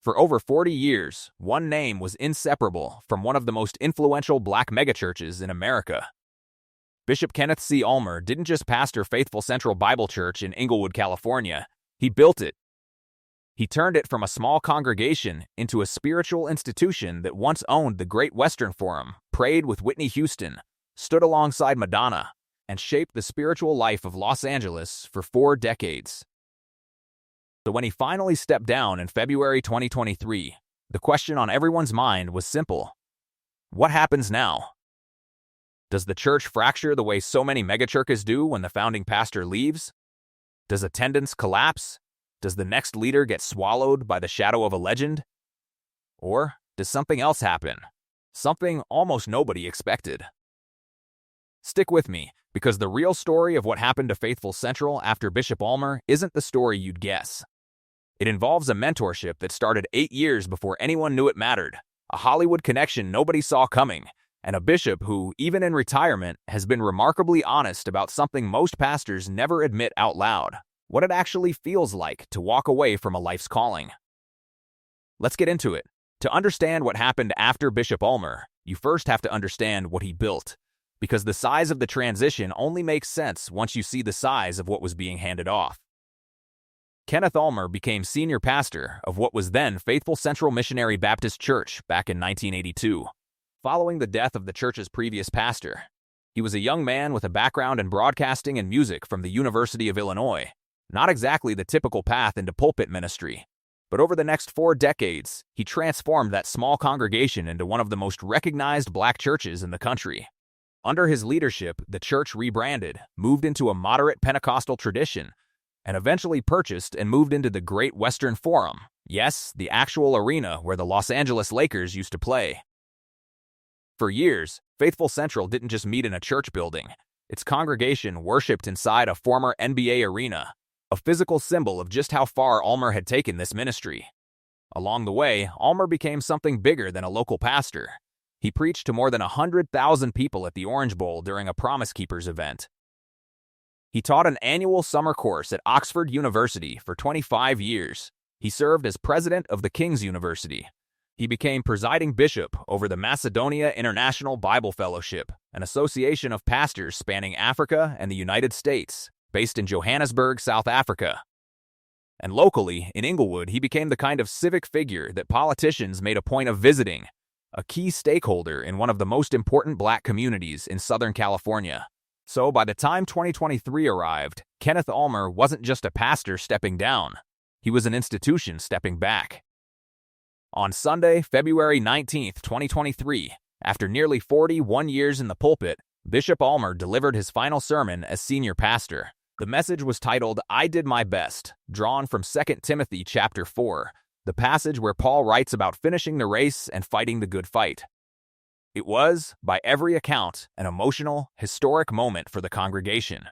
For over 40 years, one name was inseparable from one of the most influential black megachurches in America. Bishop Kenneth C. Ulmer didn't just pastor Faithful Central Bible Church in Inglewood, California. He built it. He turned it from a small congregation into a spiritual institution that once owned the Great Western Forum, prayed with Whitney Houston, stood alongside Madonna, and shaped the spiritual life of Los Angeles for 4 decades. So when he finally stepped down in February 2023, the question on everyone's mind was simple. What happens now? Does the church fracture the way so many megachurches do when the founding pastor leaves? Does attendance collapse? Does the next leader get swallowed by the shadow of a legend? Or does something else happen? Something almost nobody expected. Stick with me, because the real story of what happened to Faithful Central after Bishop Ulmer isn't the story you'd guess. It involves a mentorship that started 8 years before anyone knew it mattered, a Hollywood connection nobody saw coming, and a bishop who, even in retirement, has been remarkably honest about something most pastors never admit out loud: what it actually feels like to walk away from a life's calling. Let's get into it. To understand what happened after Bishop Ulmer, you first have to understand what he built, because the size of the transition only makes sense once you see the size of what was being handed off. Kenneth Ulmer became senior pastor of what was then Faithful Central Missionary Baptist Church back in 1982. Following the death of the church's previous pastor, he was a young man with a background in broadcasting and music from the University of Illinois. Not exactly the typical path into pulpit ministry, but over the next 4 decades, he transformed that small congregation into one of the most recognized black churches in the country. Under his leadership, the church rebranded, moved into a moderate Pentecostal tradition, and eventually purchased and moved into the Great Western Forum. Yes, the actual arena where the Los Angeles Lakers used to play. For years, Faithful Central didn't just meet in a church building. Its congregation worshipped inside a former NBA arena, a physical symbol of just how far Ulmer had taken this ministry. Along the way, Ulmer became something bigger than a local pastor. He preached to more than 100,000 people at the Orange Bowl during a Promise Keepers event. He taught an annual summer course at Oxford University for 25 years. He served as president of the King's University. He became presiding bishop over the Macedonia International Bible Fellowship, an association of pastors spanning Africa and the United States, based in Johannesburg, South Africa. And locally, in Inglewood, he became the kind of civic figure that politicians made a point of visiting, a key stakeholder in one of the most important black communities in Southern California. So by the time 2023 arrived, Kenneth Ulmer wasn't just a pastor stepping down. He was an institution stepping back. On Sunday, February 19, 2023, after nearly 41 years in the pulpit, Bishop Ulmer delivered his final sermon as senior pastor. The message was titled, "I Did My Best," drawn from 2 Timothy chapter 4, the passage where Paul writes about finishing the race and fighting the good fight. It was, by every account, an emotional, historic moment for the congregation.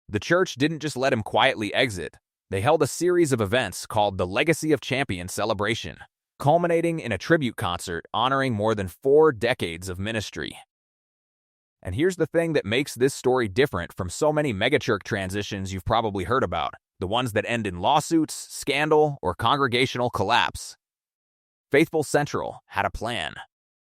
The church didn't just let him quietly exit. They held a series of events called the Legacy of Champions celebration, culminating in a tribute concert honoring more than 4 decades of ministry. And here's the thing that makes this story different from so many megachurch transitions you've probably heard about, the ones that end in lawsuits, scandal, or congregational collapse. Faithful Central had a plan,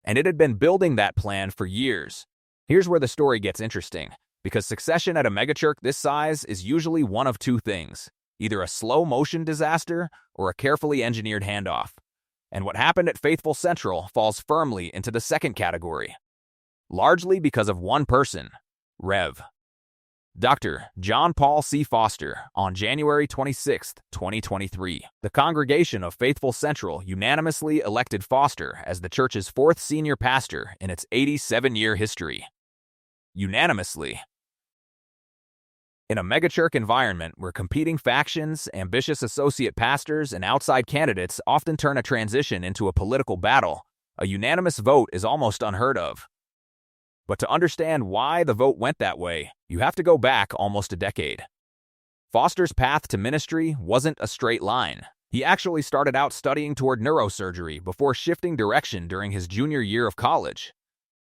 and it had been building that plan for years. Here's where the story gets interesting, because succession at a megachurch this size is usually one of 2 things, either a slow-motion disaster or a carefully engineered handoff. And what happened at Faithful Central falls firmly into the second category, largely because of one person, Rev. Dr. John Paul C. Foster, on January 26, 2023. The congregation of Faithful Central unanimously elected Foster as the church's 4th senior pastor in its 87-year history. Unanimously. In a megachurch environment where competing factions, ambitious associate pastors, and outside candidates often turn a transition into a political battle, a unanimous vote is almost unheard of. But to understand why the vote went that way, you have to go back almost a decade. Foster's path to ministry wasn't a straight line. He actually started out studying toward neurosurgery before shifting direction during his junior year of college,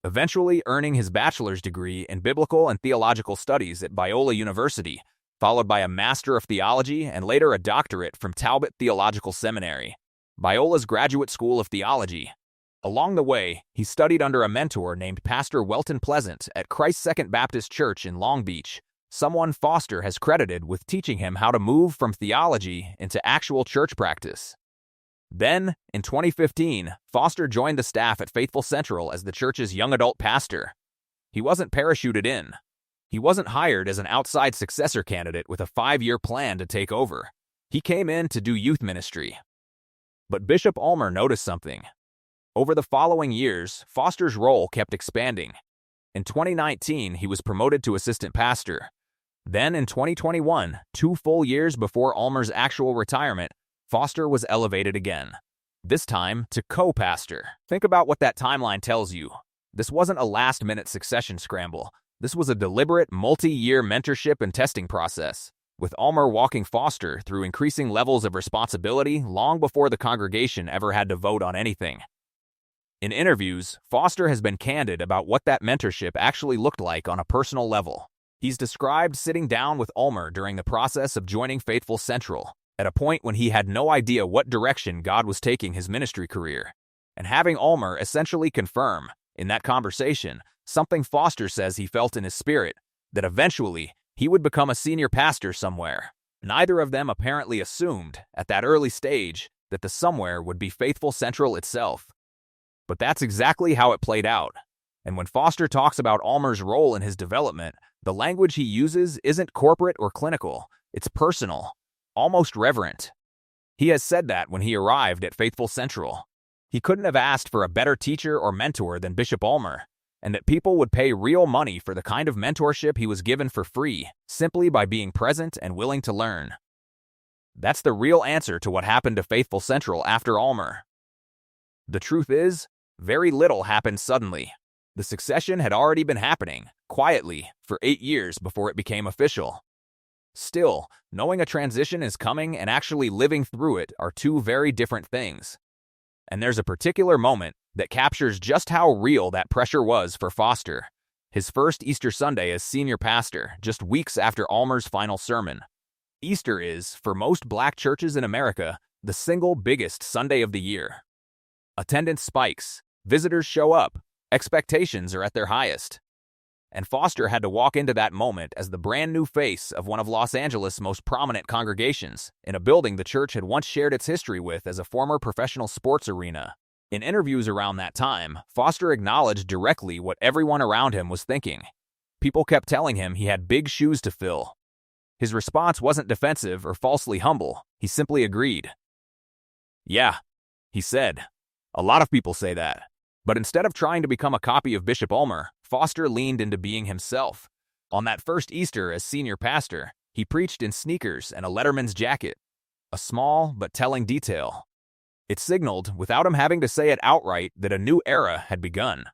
eventually earning his bachelor's degree in biblical and theological studies at Biola University, followed by a Master of Theology and later a doctorate from Talbot Theological Seminary. Biola's Graduate School of Theology. Along the way, he studied under a mentor named Pastor Welton Pleasant at Christ Second Baptist Church in Long Beach, someone Foster has credited with teaching him how to move from theology into actual church practice. Then, in 2015, Foster joined the staff at Faithful Central as the church's young adult pastor. He wasn't parachuted in. He wasn't hired as an outside successor candidate with a 5-year plan to take over. He came in to do youth ministry. But Bishop Ulmer noticed something. Over the following years, Foster's role kept expanding. In 2019, he was promoted to assistant pastor. Then in 2021, 2 full years before Ulmer's actual retirement, Foster was elevated again. This time to co-pastor. Think about what that timeline tells you. This wasn't a last-minute succession scramble. This was a deliberate, multi-year mentorship and testing process, with Ulmer walking Foster through increasing levels of responsibility long before the congregation ever had to vote on anything. In interviews, Foster has been candid about what that mentorship actually looked like on a personal level. He's described sitting down with Ulmer during the process of joining Faithful Central, at a point when he had no idea what direction God was taking his ministry career, and having Ulmer essentially confirm, in that conversation, something Foster says he felt in his spirit, that eventually he would become a senior pastor somewhere. Neither of them apparently assumed, at that early stage, that the somewhere would be Faithful Central itself. But that's exactly how it played out. And when Foster talks about Ulmer's role in his development, the language he uses isn't corporate or clinical, it's personal, almost reverent. He has said that when he arrived at Faithful Central. He couldn't have asked for a better teacher or mentor than Bishop Ulmer, and that people would pay real money for the kind of mentorship he was given for free, simply by being present and willing to learn. That's the real answer to what happened to Faithful Central after Ulmer. The truth is, very little happened suddenly. The succession had already been happening, quietly, for 8 years before it became official. Still, knowing a transition is coming and actually living through it are 2 very different things. And there's a particular moment that captures just how real that pressure was for Foster. His first Easter Sunday as senior pastor, just weeks after Ulmer's final sermon. Easter is, for most black churches in America, the single biggest Sunday of the year. Attendance spikes, visitors show up, expectations are at their highest. And Foster had to walk into that moment as the brand new face of one of Los Angeles' most prominent congregations, in a building the church had once shared its history with as a former professional sports arena. In interviews around that time, Foster acknowledged directly what everyone around him was thinking. People kept telling him he had big shoes to fill. His response wasn't defensive or falsely humble, he simply agreed. "Yeah," he said. "A lot of people say that." But instead of trying to become a copy of Bishop Ulmer, Foster leaned into being himself. On that first Easter as senior pastor, he preached in sneakers and a letterman's jacket. A small but telling detail. It signaled, without him having to say it outright, that a new era had begun.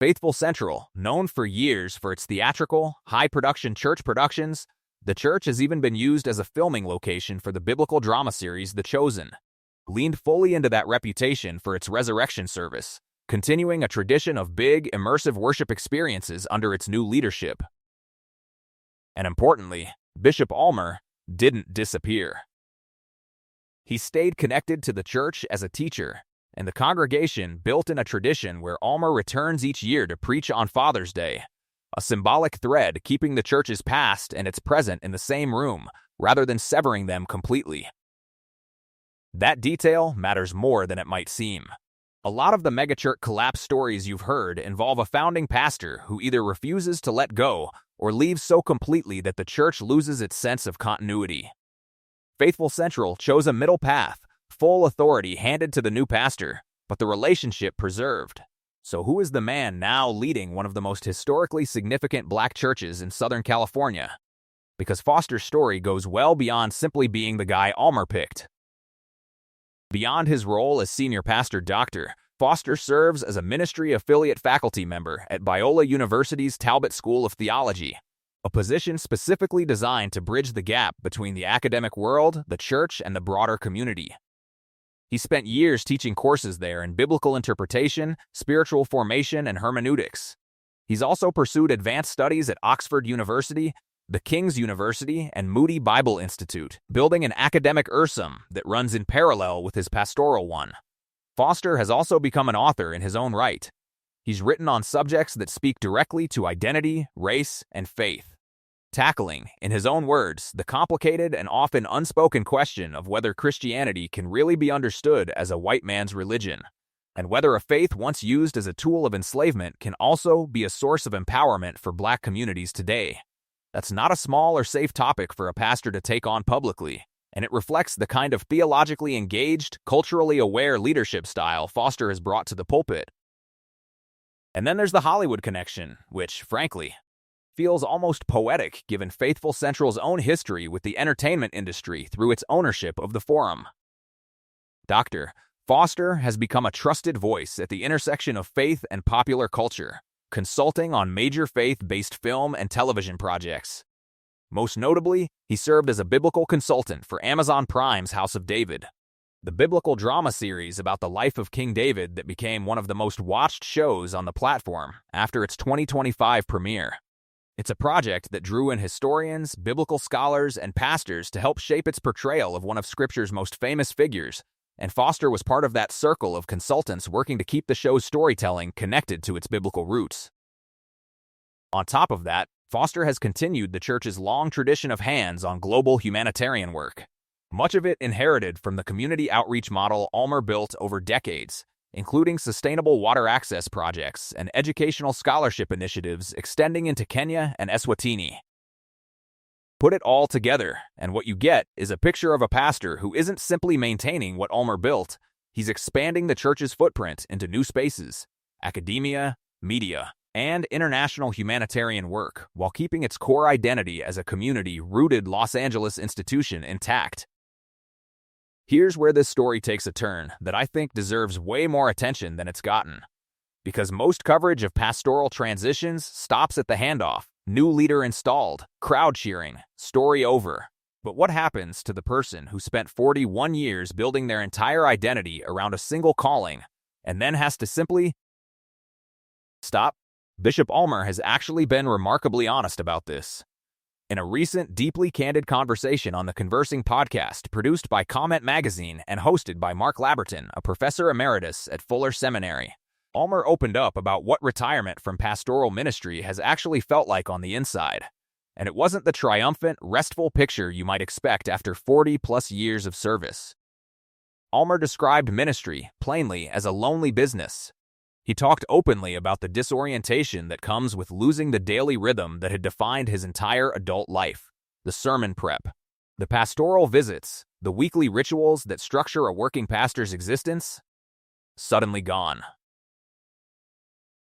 Faithful Central, known for years for its theatrical, high-production church productions, the church has even been used as a filming location for the biblical drama series The Chosen. Leaned fully into that reputation for its resurrection service, continuing a tradition of big, immersive worship experiences under its new leadership. And importantly, Bishop Ulmer didn't disappear. He stayed connected to the church as a teacher, and the congregation built in a tradition where Ulmer returns each year to preach on Father's Day, a symbolic thread keeping the church's past and its present in the same room, rather than severing them completely. That detail matters more than it might seem. A lot of the megachurch collapse stories you've heard involve a founding pastor who either refuses to let go or leaves so completely that the church loses its sense of continuity. Faithful Central chose a middle path, full authority handed to the new pastor, but the relationship preserved. So who is the man now leading one of the most historically significant black churches in Southern California? Because Foster's story goes well beyond simply being the guy Ulmer picked. Beyond his role as senior pastor-doctor, Foster serves as a ministry affiliate faculty member at Biola University's Talbot School of Theology, a position specifically designed to bridge the gap between the academic world, the church, and the broader community. He spent years teaching courses there in biblical interpretation, spiritual formation, and hermeneutics. He's also pursued advanced studies at Oxford University the King's University and Moody Bible Institute, building an academic ursum that runs in parallel with his pastoral one. Foster has also become an author in his own right. He's written on subjects that speak directly to identity, race, and faith, tackling, in his own words, the complicated and often unspoken question of whether Christianity can really be understood as a white man's religion, and whether a faith once used as a tool of enslavement can also be a source of empowerment for Black communities today. That's not a small or safe topic for a pastor to take on publicly, and it reflects the kind of theologically engaged, culturally aware leadership style Foster has brought to the pulpit. And then there's the Hollywood connection, which, frankly, feels almost poetic given Faithful Central's own history with the entertainment industry through its ownership of the Forum. Dr. Foster has become a trusted voice at the intersection of faith and popular culture, consulting on major faith-based film and television projects. Most notably, he served as a biblical consultant for Amazon Prime's House of David, the biblical drama series about the life of King David that became one of the most watched shows on the platform after its 2025 premiere. It's a project that drew in historians, biblical scholars, and pastors to help shape its portrayal of one of Scripture's most famous figures, and Foster was part of that circle of consultants working to keep the show's storytelling connected to its biblical roots. On top of that, Foster has continued the church's long tradition of hands on global humanitarian work, much of it inherited from the community outreach model Ulmer built over decades, including sustainable water access projects and educational scholarship initiatives extending into Kenya and Eswatini. Put it all together, and what you get is a picture of a pastor who isn't simply maintaining what Ulmer built, he's expanding the church's footprint into new spaces, academia, media, and international humanitarian work, while keeping its core identity as a community-rooted Los Angeles institution intact. Here's where this story takes a turn that I think deserves way more attention than it's gotten. Because most coverage of pastoral transitions stops at the handoff, new leader installed, crowd cheering, story over. But what happens to the person who spent 41 years building their entire identity around a single calling, and then has to simply stop? Bishop Ulmer has actually been remarkably honest about this. In a recent, deeply candid conversation on the Conversing podcast produced by Comment Magazine and hosted by Mark Laberton, a professor emeritus at Fuller Seminary, Ulmer opened up about what retirement from pastoral ministry has actually felt like on the inside. And it wasn't the triumphant, restful picture you might expect after 40-plus years of service. Ulmer described ministry, plainly, as a lonely business. He talked openly about the disorientation that comes with losing the daily rhythm that had defined his entire adult life, the sermon prep, the pastoral visits, the weekly rituals that structure a working pastor's existence, suddenly gone.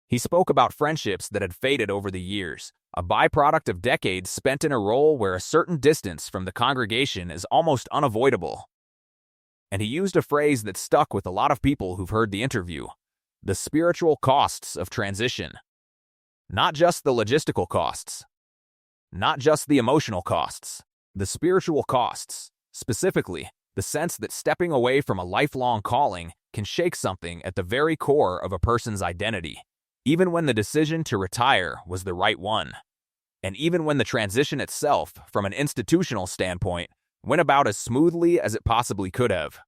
He spoke about friendships that had faded over the years, a byproduct of decades spent in a role where a certain distance from the congregation is almost unavoidable. And he used a phrase that stuck with a lot of people who've heard the interview: the spiritual costs of transition. Not just the logistical costs. Not just the emotional costs. The spiritual costs. Specifically, the sense that stepping away from a lifelong calling can shake something at the very core of a person's identity, even when the decision to retire was the right one. And even when the transition itself, from an institutional standpoint, went about as smoothly as it possibly could have.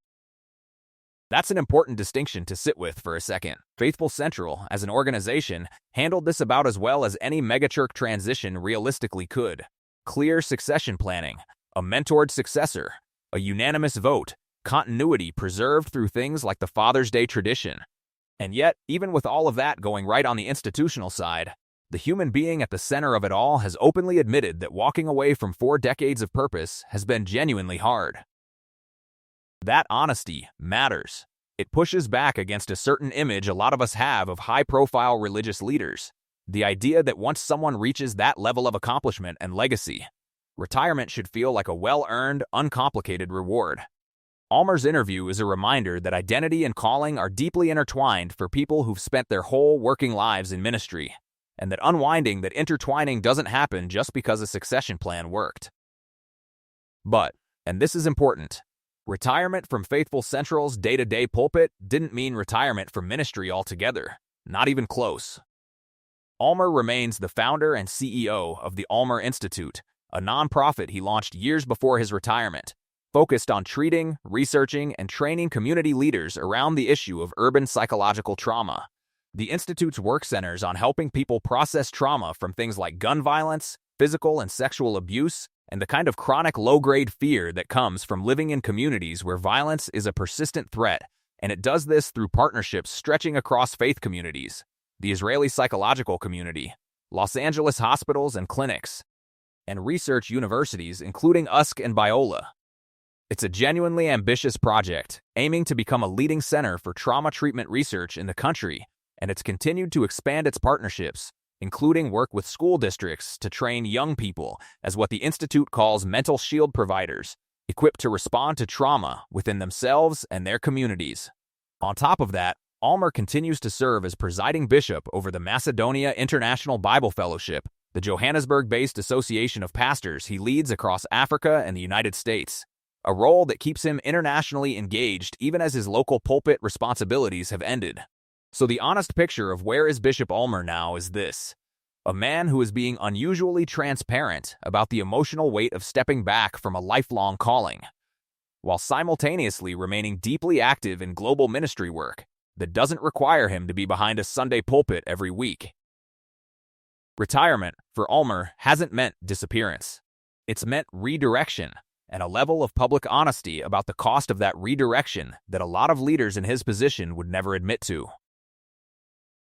That's an important distinction to sit with for a second. Faithful Central, as an organization, handled this about as well as any megachurch transition realistically could. Clear succession planning, a mentored successor, a unanimous vote, continuity preserved through things like the Father's Day tradition. And yet, even with all of that going right on the institutional side, the human being at the center of it all has openly admitted that walking away from 4 decades of purpose has been genuinely hard. That honesty matters. It pushes back against a certain image a lot of us have of high-profile religious leaders. The idea that once someone reaches that level of accomplishment and legacy, retirement should feel like a well-earned, uncomplicated reward. Ulmer's interview is a reminder that identity and calling are deeply intertwined for people who've spent their whole working lives in ministry, and that unwinding that intertwining doesn't happen just because a succession plan worked. But, and this is important, retirement from Faithful Central's day-to-day pulpit didn't mean retirement from ministry altogether, not even close. Ulmer remains the founder and CEO of the Ulmer Institute, a nonprofit he launched years before his retirement, focused on treating, researching, and training community leaders around the issue of urban psychological trauma. The Institute's work centers on helping people process trauma from things like gun violence, physical and sexual abuse, and the kind of chronic low-grade fear that comes from living in communities where violence is a persistent threat, and it does this through partnerships stretching across faith communities, the Israeli psychological community, Los Angeles hospitals and clinics, and research universities including USC and Biola. It's a genuinely ambitious project, aiming to become a leading center for trauma treatment research in the country, and it's continued to expand its partnerships, including work with school districts to train young people as what the Institute calls mental shield providers, equipped to respond to trauma within themselves and their communities. On top of that, Ulmer continues to serve as presiding bishop over the Macedonia International Bible Fellowship, the Johannesburg-based association of pastors he leads across Africa and the United States, a role that keeps him internationally engaged even as his local pulpit responsibilities have ended. So the honest picture of where is Bishop Ulmer now is this: a man who is being unusually transparent about the emotional weight of stepping back from a lifelong calling, while simultaneously remaining deeply active in global ministry work that doesn't require him to be behind a Sunday pulpit every week. Retirement, for Ulmer, hasn't meant disappearance. It's meant redirection, and a level of public honesty about the cost of that redirection that a lot of leaders in his position would never admit to.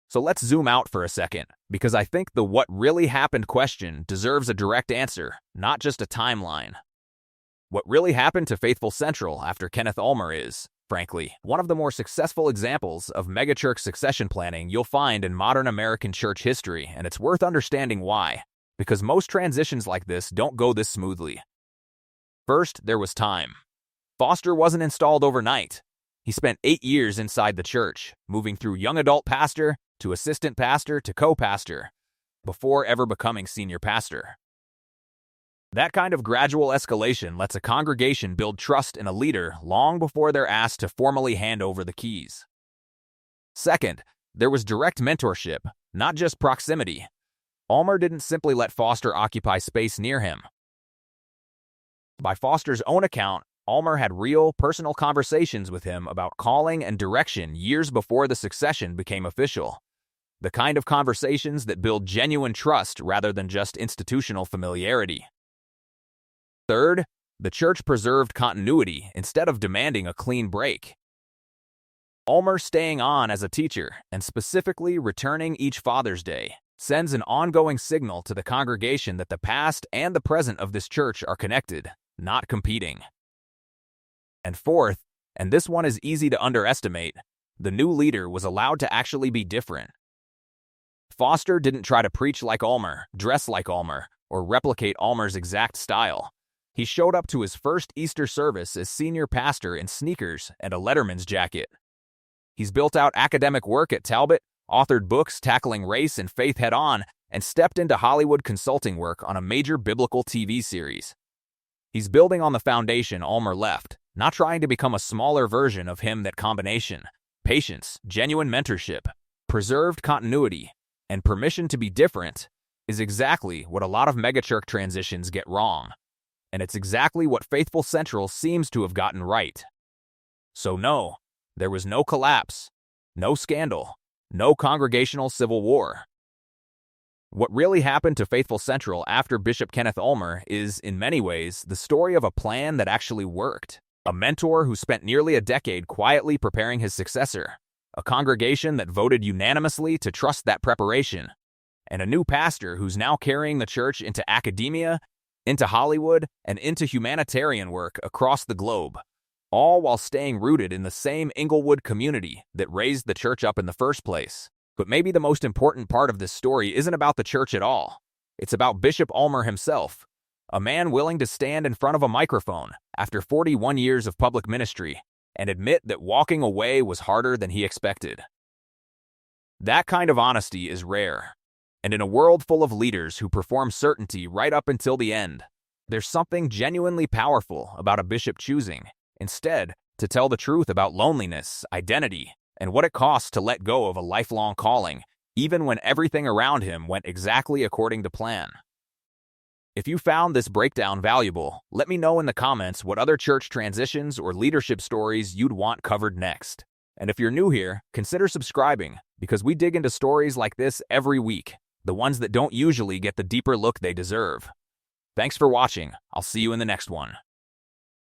So let's zoom out for a second, because I think the what really happened question deserves a direct answer, not just a timeline. What really happened to Faithful Central after Kenneth Ulmer is, frankly, one of the more successful examples of megachurch succession planning you'll find in modern American church history, and it's worth understanding why, because most transitions like this don't go this smoothly. First, there was time. Foster wasn't installed overnight. He spent 8 years inside the church, moving through young adult pastor to assistant pastor to co-pastor, before ever becoming senior pastor. That kind of gradual escalation lets a congregation build trust in a leader long before they're asked to formally hand over the keys. Second, there was direct mentorship, not just proximity. Ulmer didn't simply let Foster occupy space near him. By Foster's own account, Ulmer had real, personal conversations with him about calling and direction years before the succession became official. The kind of conversations that build genuine trust rather than just institutional familiarity. Third, the church preserved continuity instead of demanding a clean break. Ulmer staying on as a teacher, and specifically returning each Father's Day, sends an ongoing signal to the congregation that the past and the present of this church are connected, not competing. And fourth, and this one is easy to underestimate, the new leader was allowed to actually be different. Foster didn't try to preach like Ulmer, dress like Ulmer, or replicate Ulmer's exact style. He showed up to his first Easter service as senior pastor in sneakers and a Letterman's jacket. He's built out academic work at Talbot, authored books tackling race and faith head-on, and stepped into Hollywood consulting work on a major biblical TV series. He's building on the foundation Ulmer left, not trying to become a smaller version of him. That combination, patience, genuine mentorship, preserved continuity, and permission to be different, is exactly what a lot of megachurch transitions get wrong. And it's exactly what Faithful Central seems to have gotten right. So no, there was no collapse, no scandal, no congregational civil war. What really happened to Faithful Central after Bishop Kenneth Ulmer is, in many ways, the story of a plan that actually worked. A mentor who spent nearly a decade quietly preparing his successor, a congregation that voted unanimously to trust that preparation, and a new pastor who's now carrying the church into academia, into Hollywood, and into humanitarian work across the globe, all while staying rooted in the same Inglewood community that raised the church up in the first place. But maybe the most important part of this story isn't about the church at all. It's about Bishop Ulmer himself, a man willing to stand in front of a microphone after 41 years of public ministry and admit that walking away was harder than he expected. That kind of honesty is rare. And in a world full of leaders who perform certainty right up until the end, there's something genuinely powerful about a bishop choosing, instead, to tell the truth about loneliness, identity, and what it costs to let go of a lifelong calling, even when everything around him went exactly according to plan. If you found this breakdown valuable, let me know in the comments what other church transitions or leadership stories you'd want covered next. And if you're new here, consider subscribing, because we dig into stories like this every week, the ones that don't usually get the deeper look they deserve. Thanks for watching. I'll see you in the next one.